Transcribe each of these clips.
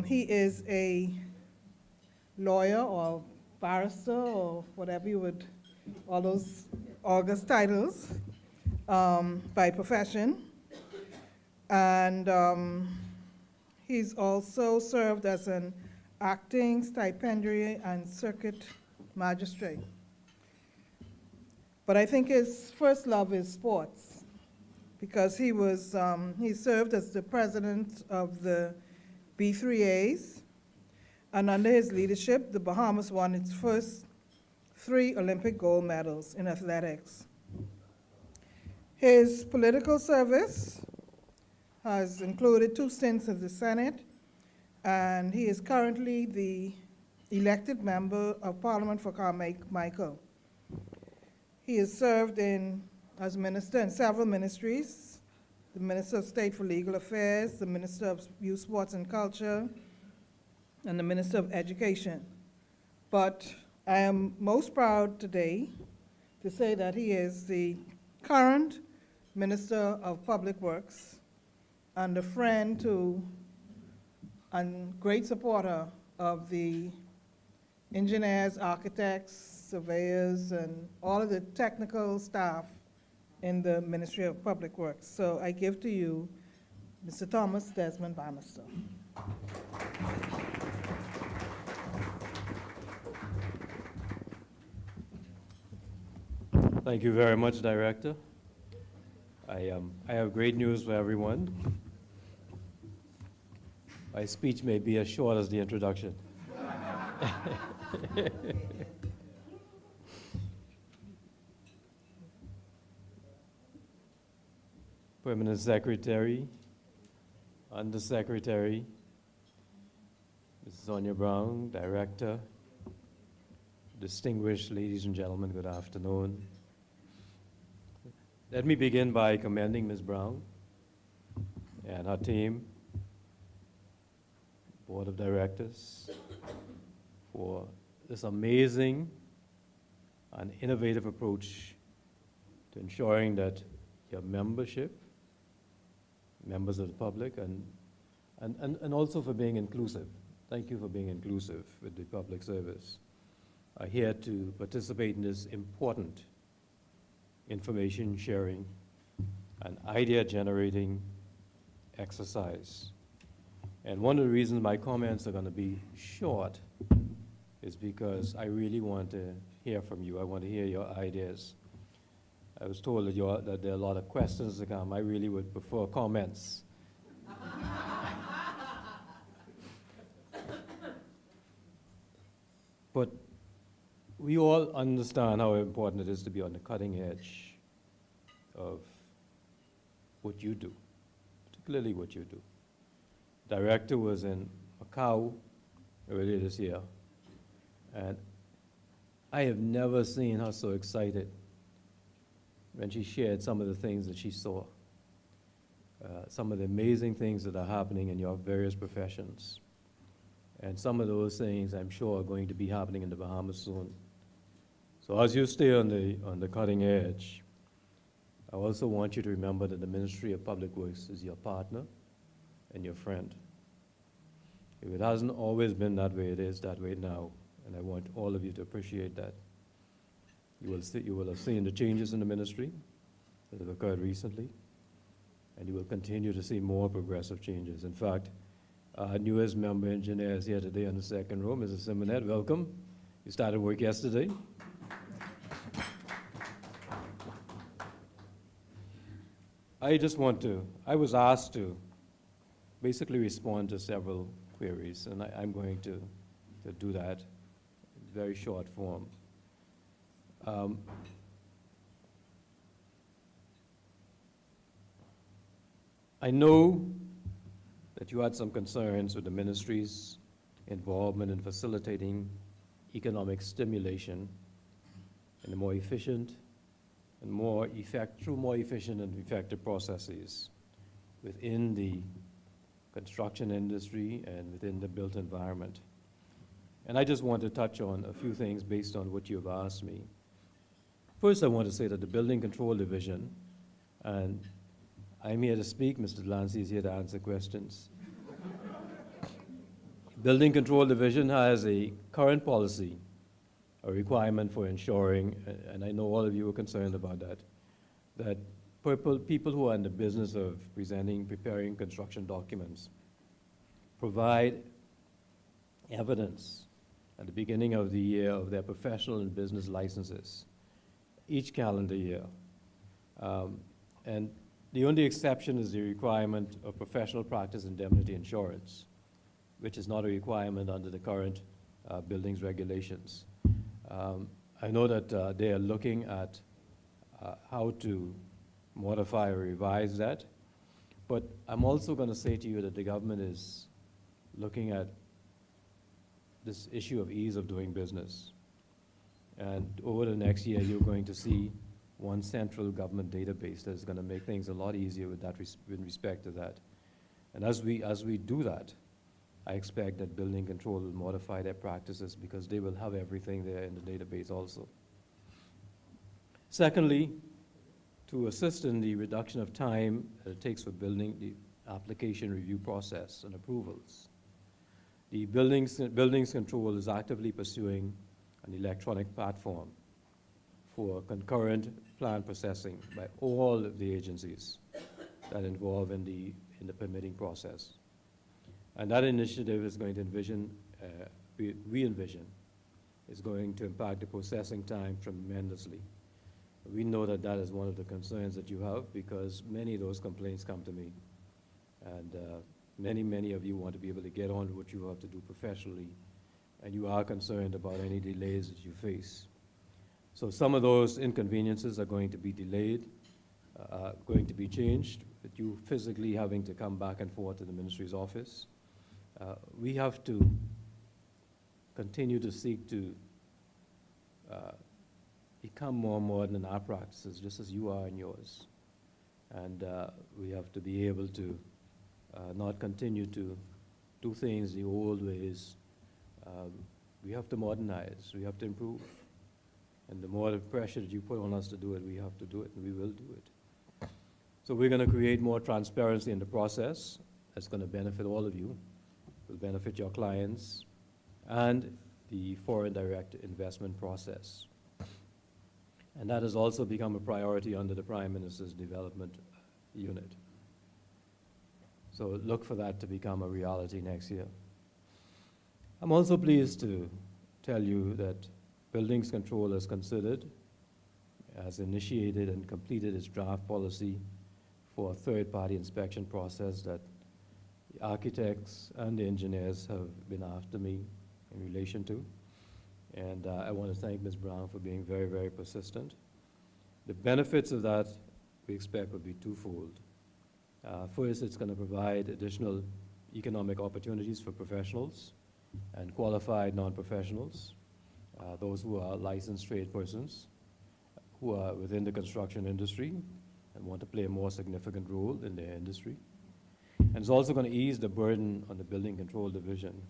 he is a lawyer or barrister or whatever you would, all those august titles by profession. And he's also served as an acting stipendiary and circuit magistrate. But I think his first love is sports, because he served as the president of the B3As, and under his leadership, the Bahamas won its first 3 Olympic gold medals in athletics. His political service has included 2 stints in the Senate, and he is currently the elected member of Parliament for Carmichael. He has served as minister in several ministries: the Minister of State for Legal Affairs, the Minister of Youth, Sports and Culture, and the Minister of Education. But I am most proud today to say that he is the current Minister of Public Works and a friend to and great supporter of the engineers, architects, surveyors, and all of the technical staff in the Ministry of Public Works. So I give to you Mr. Thomas Desmond Bannister. Thank you very much, Director. I have great news for everyone. My speech may be as short as the introduction. Permanent Secretary, Undersecretary, Mrs. Sonia Brown, Director, distinguished ladies and gentlemen, good afternoon. Let me begin by commending Ms. Brown and her team, Board of Directors, for this amazing and innovative approach to ensuring that your membership, members of the public, and also for being inclusive. Thank you for being inclusive with the public service. Are here to participate in this important information sharing and idea generating exercise. And one of the reasons my comments are going to be short is because I really want to hear from you. I want to hear your ideas. I was told that there are a lot of questions to come. I really would prefer comments. But we all understand how important it is to be on the cutting edge of what you do, particularly what you do. Director was in Macau earlier this year, and I have never seen her so excited when she shared some of the things that she saw, some of the amazing things that are happening in your various professions. And some of those things, I'm sure, are going to be happening in the Bahamas soon. So as you stay on the cutting edge, I also want you to remember that the Ministry of Public Works is your partner and your friend. If it hasn't always been that way, it is that way now, and I want all of you to appreciate that. You will have seen the changes in the ministry that have occurred recently, and you will continue to see more progressive changes. In fact, our newest member engineer is here today on the second row, Mrs. Simonet, welcome. You started work yesterday. I was asked to basically respond to several queries, and I'm going to do that in very short form. I know that you had some concerns with the ministry's involvement in facilitating economic stimulation in a more efficient and through more efficient and effective processes within the construction industry and within the built environment. And I just want to touch on a few things based on what you've asked me. First, I want to say that the Building Control Division, and I'm here to speak, Mr. Delancey is here to answer questions. Building Control Division has a current policy, a requirement for ensuring, and I know all of you are concerned about that, that people who are in the business of preparing construction documents provide evidence at the beginning of the year of their professional and business licenses each calendar year. And the only exception is the requirement of professional practice indemnity insurance, which is not a requirement under the current buildings regulations. I know that they are looking at how to modify or revise that, but I'm also going to say to you that the government is looking at this issue of ease of doing business. And over the next year, you're going to see one central government database that's going to make things a lot easier with respect to that. And as we do that, I expect that building control will modify their practices because they will have everything there in the database also. Secondly, to assist in the reduction of time that it takes for building the application review process and approvals, the buildings control is actively pursuing an electronic platform for concurrent plan processing by all of the agencies that involve in the permitting process. And that initiative is going to we envision, is going to impact the processing time tremendously. We know that that is one of the concerns that you have because many of those complaints come to me. And many of you want to be able to get on with what you have to do professionally, and you are concerned about any delays that you face. So some of those inconveniences are going to be delayed, going to be changed, with you physically having to come back and forth to the ministry's office. We have to continue to seek to become more modern in our practices, just as you are in yours. And we have to be able to not continue to do things the old ways. We have to modernize, we have to improve. And the more the pressure that you put on us to do it, we have to do it, and we will do it. So we're going to create more transparency in the process. That's going to benefit all of you. It will benefit your clients and the foreign direct investment process. And that has also become a priority under the Prime Minister's Development Unit. So look for that to become a reality next year. I'm also pleased to tell you that Buildings Control has considered, has initiated and completed its draft policy for a third-party inspection process that the architects and the engineers have been after me in relation to. And I want to thank Ms. Brown for being very, very persistent. The benefits of that we expect will be twofold. First, it's going to provide additional economic opportunities for professionals and qualified non-professionals, those who are licensed trade persons, who are within the construction industry and want to play a more significant role in their industry. And it's also going to ease the burden on the Building Control Division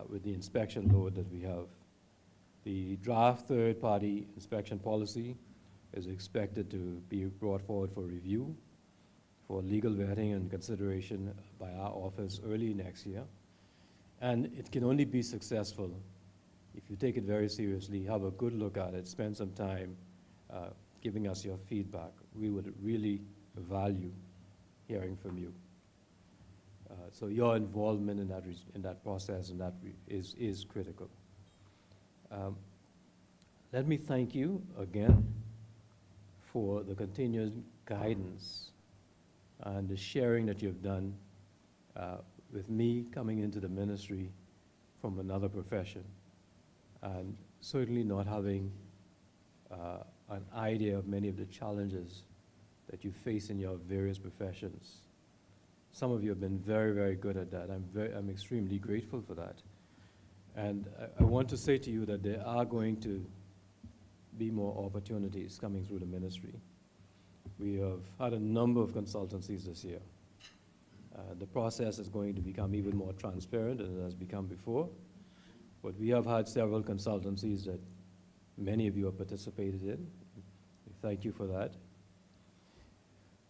with the inspection load that we have. The draft third-party inspection policy is expected to be brought forward for review, for legal vetting and consideration by our office early next year. And it can only be successful if you take it very seriously, have a good look at it, spend some time giving us your feedback. We would really value hearing from you. So your involvement in that process and that is critical. Let me thank you again for the continued guidance and the sharing that you've done with me coming into the ministry from another profession, and certainly not having an idea of many of the challenges that you face in your various professions. Some of you have been very, very good at that. I'm extremely grateful for that. And I want to say to you that there are going to be more opportunities coming through the ministry. We have had a number of consultancies this year. The process is going to become even more transparent than it has become before. But we have had several consultancies that many of you have participated in. We thank you for that.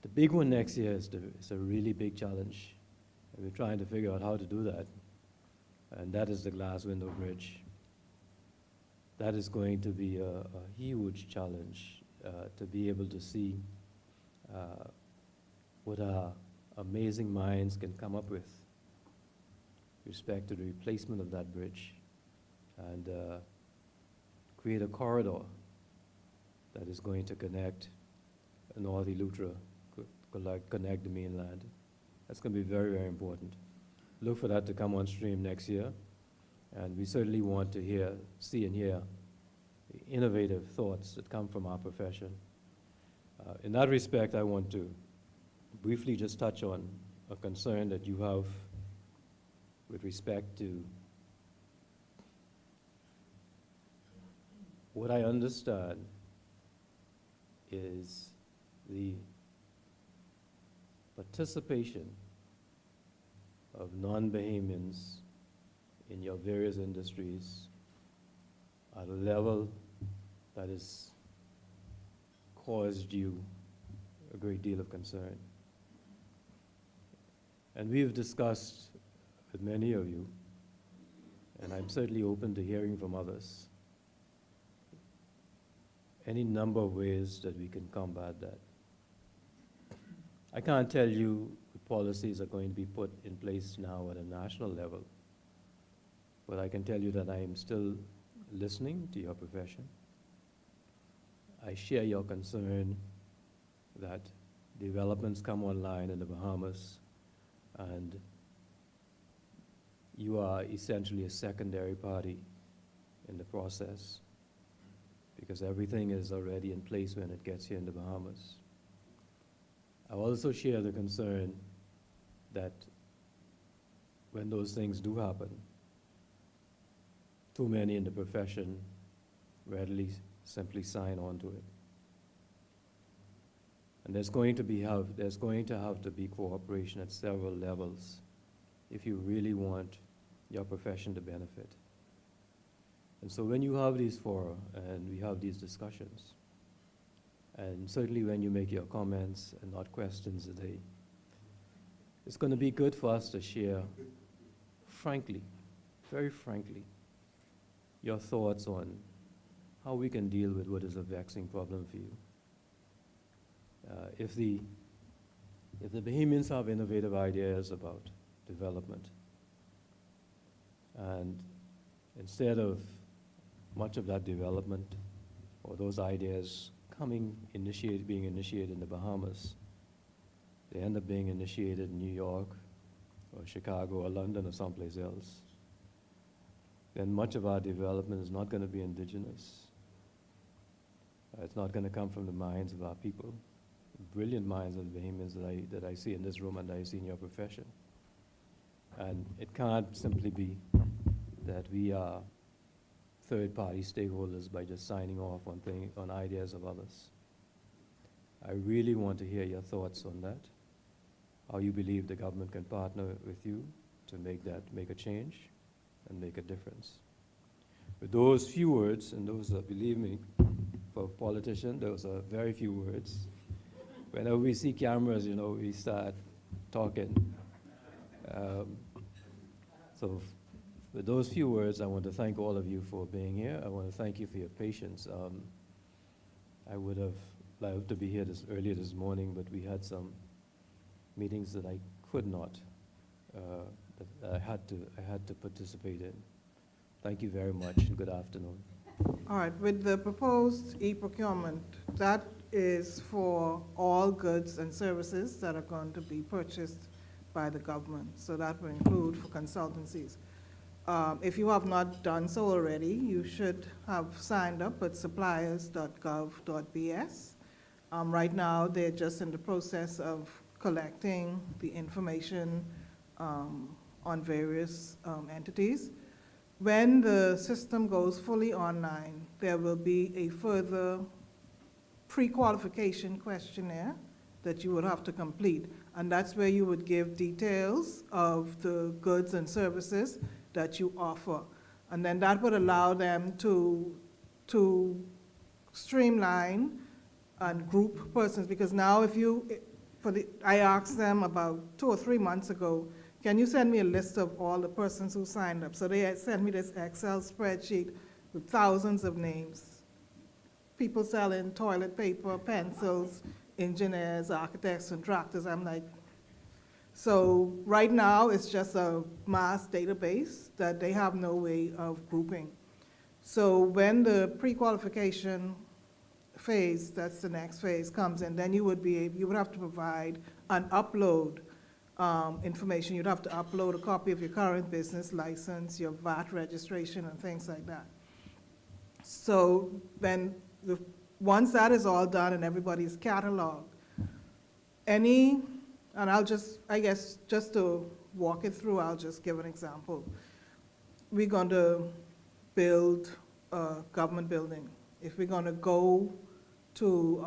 The big one next year is a really big challenge. And we're trying to figure out how to do that. and that is the glass window bridge. That is going to be a huge challenge to be able to see what our amazing minds can come up with respect to the replacement of that bridge and create a corridor that is going to connect North Eleuthera, connect the mainland. That's going to be very, very important. Look for that to come on stream next year. And we certainly want to see and hear innovative thoughts that come from our profession. In that respect, I want to briefly just touch on a concern that you have with respect to what I understand is the participation of non-Bahamians in your various industries at a level that has caused you a great deal of concern. And we've discussed with many of you, and I'm certainly open to hearing from others, any number of ways that we can combat that. I can't tell you the policies are going to be put in place now at a national level, but I can tell you that I am still listening to your profession. I share your concern that developments come online in the Bahamas and you are essentially a secondary party in the process because everything is already in place when it gets here in the Bahamas. I also share the concern that when those things do happen, too many in the profession readily simply sign on to it. And there's going to have to be cooperation at several levels if you really want your profession to benefit. And so when you have these fora and we have these discussions, and certainly when you make your comments and not questions today, it's going to be good for us to share frankly, very frankly, your thoughts on how we can deal with what is a vexing problem for you. If the Bahamians have innovative ideas about development, and instead of much of that development or those ideas being initiated in the Bahamas, they end up being initiated in New York or Chicago or London or someplace else, then much of our development is not going to be indigenous. It's not going to come from the minds of our people, brilliant minds of the Bahamians that I see in this room and that I see in your profession. And it can't simply be that we are third-party stakeholders by just signing off on ideas of others. I really want to hear your thoughts on that, how you believe the government can partner with you to make a change and make a difference. With those few words, and those are, believe me, for a politician, those are very few words. Whenever we see cameras, we start talking. So with those few words, I want to thank all of you for being here. I want to thank you for your patience. I would have loved to be here earlier this morning, but we had some meetings that I could not, that I had to participate in. Thank you very much, and good afternoon. All right, with the proposed e-procurement, that is for all goods and services that are going to be purchased by the government. So that will include for consultancies. If you have not done so already, you should have signed up at suppliers.gov.bs. Right now, they're just in the process of collecting the information on various entities. When the system goes fully online, there will be a further pre-qualification questionnaire that you would have to complete. And that's where you would give details of the goods and services that you offer. And then that would allow them to streamline and group persons, because now I asked them about 2 or 3 months ago, can you send me a list of all the persons who signed up? So they had sent me this Excel spreadsheet with thousands of names. People selling toilet paper, pencils, engineers, architects, contractors. I'm like, so right now it's just a mass database that they have no way of grouping. So when the pre-qualification phase, that's the next phase, comes in, then you would have to provide an upload information. You'd have to upload a copy of your current business license, your VAT registration, and things like that. So then, once that is all done and everybody's cataloged, and I'll just, I guess, just to walk it through, I'll just give an example. We're going to build a government building. If we're going to go to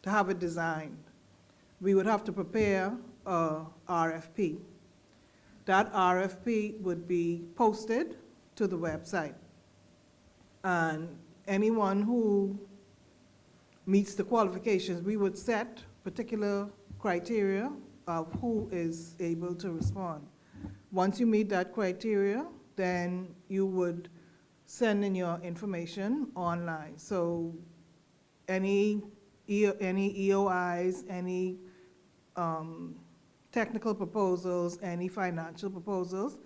have it designed, we would have to prepare a RFP. That RFP would be posted to the website. And anyone who meets the qualifications, we would set particular criteria of who is able to respond. Once you meet that criteria, then you would send in your information online. So any EOIs, any technical proposals, any financial proposals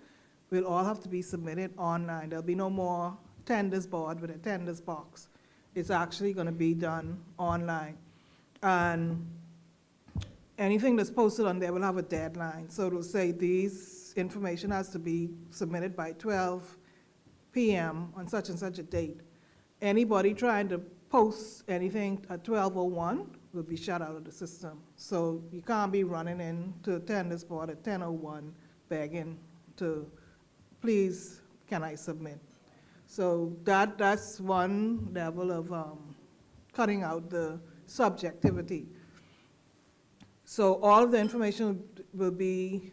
will all have to be submitted online. There'll be no more tenders board with a tenders box. It's actually going to be done online. And anything that's posted on there will have a deadline. So it'll say these information has to be submitted by 12 p.m. on such and such a date. Anybody trying to post anything at 12:01 will be shut out of the system. So you can't be running into tenders board at 10:01 begging to, please, can I submit? So that's one level of cutting out the subjectivity. So all of the information will be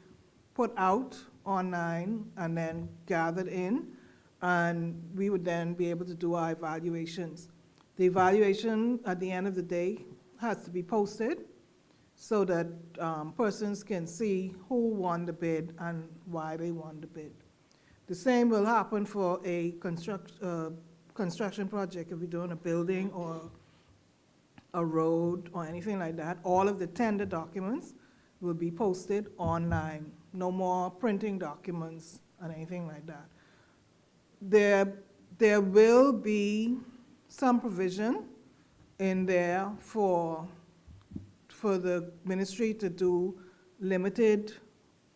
put out online and then gathered in, and we would then be able to do our evaluations. The evaluation at the end of the day has to be posted so that persons can see who won the bid and why they won the bid. The same will happen for a construction project. If we're doing a building or a road or anything like that, all of the tender documents will be posted online. No more printing documents and anything like that. There will be some provision in there for the ministry to do limited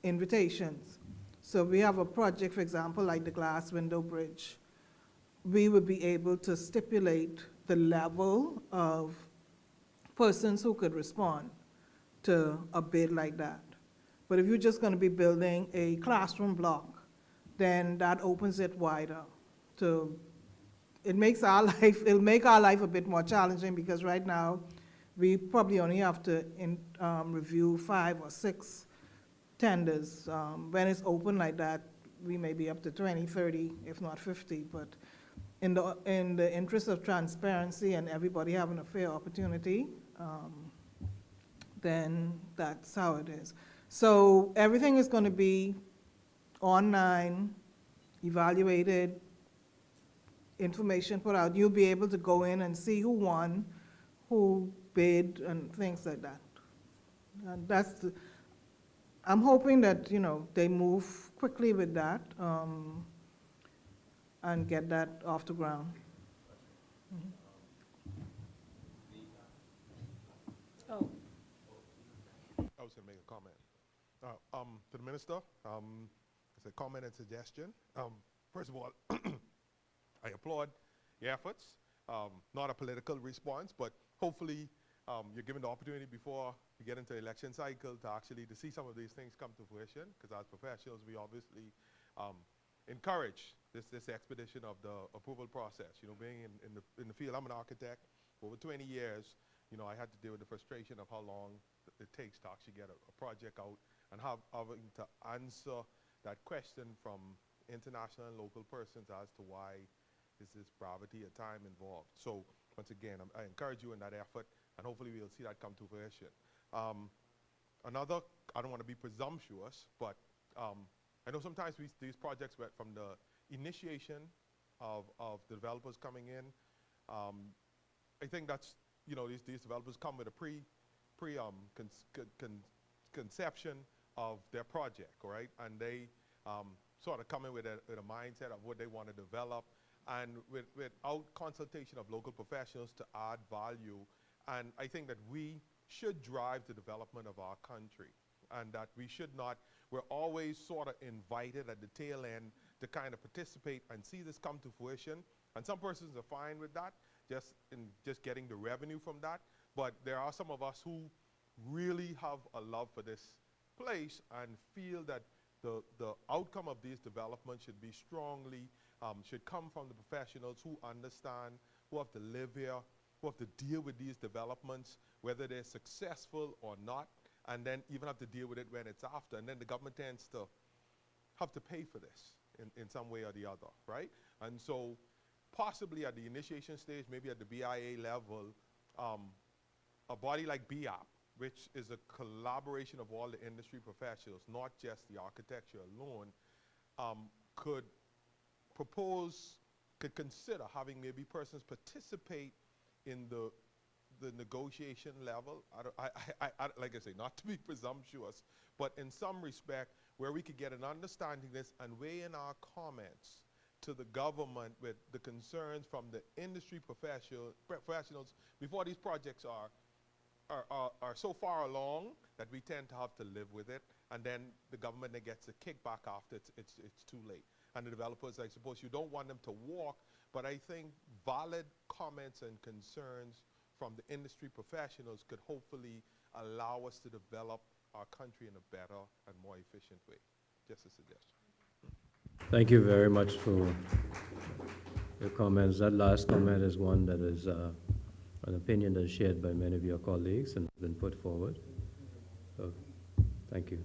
invitations. So we have a project, for example, like the glass window bridge. We would be able to stipulate the level of persons who could respond to a bid like that. But if you're just going to be building a classroom block, then that opens it wider. It'll make our life a bit more challenging, because right now we probably only have to review 5 or 6 tenders. When it's open like that, we may be up to 20, 30, if not 50. But in the interest of transparency and everybody having a fair opportunity, then that's how it is. So everything is going to be online, evaluated, information put out. You'll be able to go in and see who won, who bid, and things like that. And I'm hoping that, they move quickly with that and get that off the ground. Mm-hmm. Oh. I was going to make a comment. To the minister, it's a comment and suggestion. First of all, I applaud your efforts. Not a political response, but hopefully you're given the opportunity before we get into the election cycle to actually to see some of these things come to fruition, because as professionals, we obviously encourage this expedition of the approval process. Being in the field, I'm an architect. For over 20 years, I had to deal with the frustration of how long it takes to actually get a project out, and having to answer that question from international and local persons as to why is this gravity of time involved. So once again, I encourage you in that effort, and hopefully we'll see that come to fruition. I don't want to be presumptuous, but I know sometimes these projects went from the initiation of the developers coming in. I think that's, you know, these developers come with a conception of their project, right? And they sort of come in with a mindset of what they want to develop, and without consultation of local professionals to add value. And I think that we should drive the development of our country, and that we should not, we're always sort of invited at the tail end to kind of participate and see this come to fruition. And some persons are fine with that, just getting the revenue from that. But there are some of us who really have a love for this place and feel that the outcome of these developments should be strongly, should come from the professionals who understand, who have to live here, who have to deal with these developments, whether they're successful or not, and then even have to deal with it when it's after. And then the government tends to have to pay for this in some way or the other, right? And so possibly at the initiation stage, maybe at the BIA level, a body like BEAPP, which is a collaboration of all the industry professionals, not just the architecture alone, could consider having maybe persons participate in the negotiation level. Like I say, not to be presumptuous, but in some respect where we could get an understanding of this and weigh in our comments to the government with the concerns from the industry professionals before these projects are so far along that we tend to have to live with it, and then the government then gets a kickback after it's too late. And the developers, I suppose you don't want them to walk, but I think valid comments and concerns from the industry professionals could hopefully allow us to develop our country in a better and more efficient way. Just a suggestion. Thank you very much for your comments. That last comment is one that is an opinion that is shared by many of your colleagues and has been put forward. So, thank you.